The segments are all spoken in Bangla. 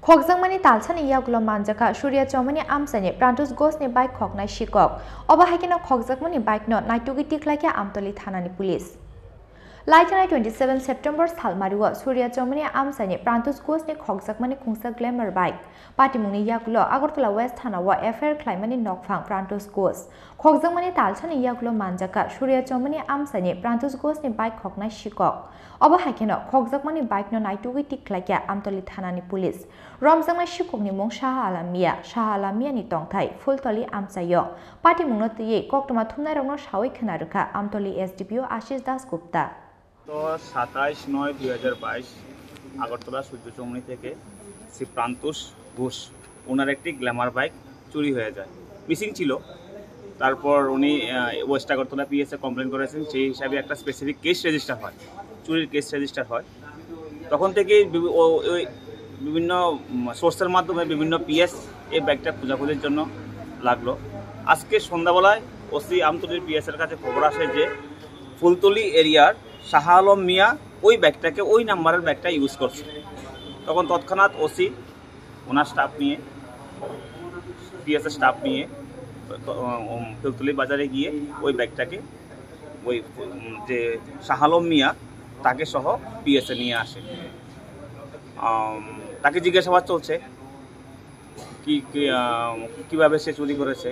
Khokjakmani Talsani Yakulo Manjakha Surjya Chowmuhani Amchaini Prantosh Goshni bike Khoknai Sikok Abohai kheno Khokjakmani bike no Naitugwi Tikhlaikha Amtali Thanani police. Laitana 27 September Salmariwa Surjya Chowmuhani Amchaini Prantosh Goshni Khokjakmani Khungsa glamour bike Patimungni Yakulo Agartala West Thanawa FR Klaimani Nokphang Prantosh Gosh Khokjakmani Talsani Yakulo Manjakha Surjya Chowmuhani Amchaini Prantosh Goshni bike Khoknai Sikok Abohai kheno Khokjakmani bike no Naitugwi Tikhlaikha Amtali Thanani police. Romjaknai Sikokni mung Shaha Alamia ni tongthai Fultoli Amchaio Patimungno tiye koktoma thumnai rokno sawi khnaruka Amtali SDPO Ashish Das Gupta. তো 27/9/2022 আগরতলা সূর্য চৌমুহনী থেকে শ্রী প্রান্তোষ ঘোষ ওনার একটি গ্ল্যামার বাইক চুরি হয়ে যায়, মিসিং ছিল। তারপর উনি ওয়েস্ট আগরতলা পিএসএ কমপ্লেন করেছেন, সেই হিসাবে একটা স্পেসিফিক কেস রেজিস্টার হয়, চুরির কেস রেজিস্টার হয়। তখন থেকেই বিভিন্ন সোর্সের মাধ্যমে বিভিন্ন পিএস এই ব্যাগটা খোঁজাখুঁজির জন্য লাগলো। আজকে সন্ধ্যাবেলায় ওসি আমতলির পিএসের কাছে খবর আসে যে ফুলতলি এরিয়ার শাহ আলম মিয়া ওই ব্যাগটাকে ওই নাম্বারের ব্যাগটা ইউজ করছে। তখন তৎক্ষণাৎ ওসি ওনার স্টাফ নিয়ে পিএসের স্টাফ নিয়ে ফুলতলি বাজারে গিয়ে ওই ব্যাগটাকে ওই যে শাহ আলম মিয়া তাকে সহ পিএসে নিয়ে আসে। তাকে জিজ্ঞাসাবাদ চলছে কিভাবে সে চুরি করেছে,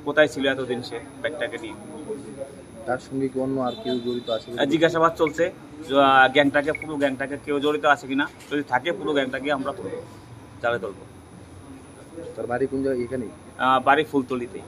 কোথায় ছিল এতদিন সে ব্যাগটাকে নিয়ে, তার সঙ্গে কি অন্য আর কেউ জড়িত আছে জিজ্ঞাসাবাদ চলছে। পুরো গ্যাংটাকে কেউ জড়িত আছে কিনা, যদি থাকে পুরো গ্যাংটাকে আমরা তুলব, জালে তুলব। তার বাড়ি কোন জায়গায়? এখানেই বাড়ি ফুলতলিতেই।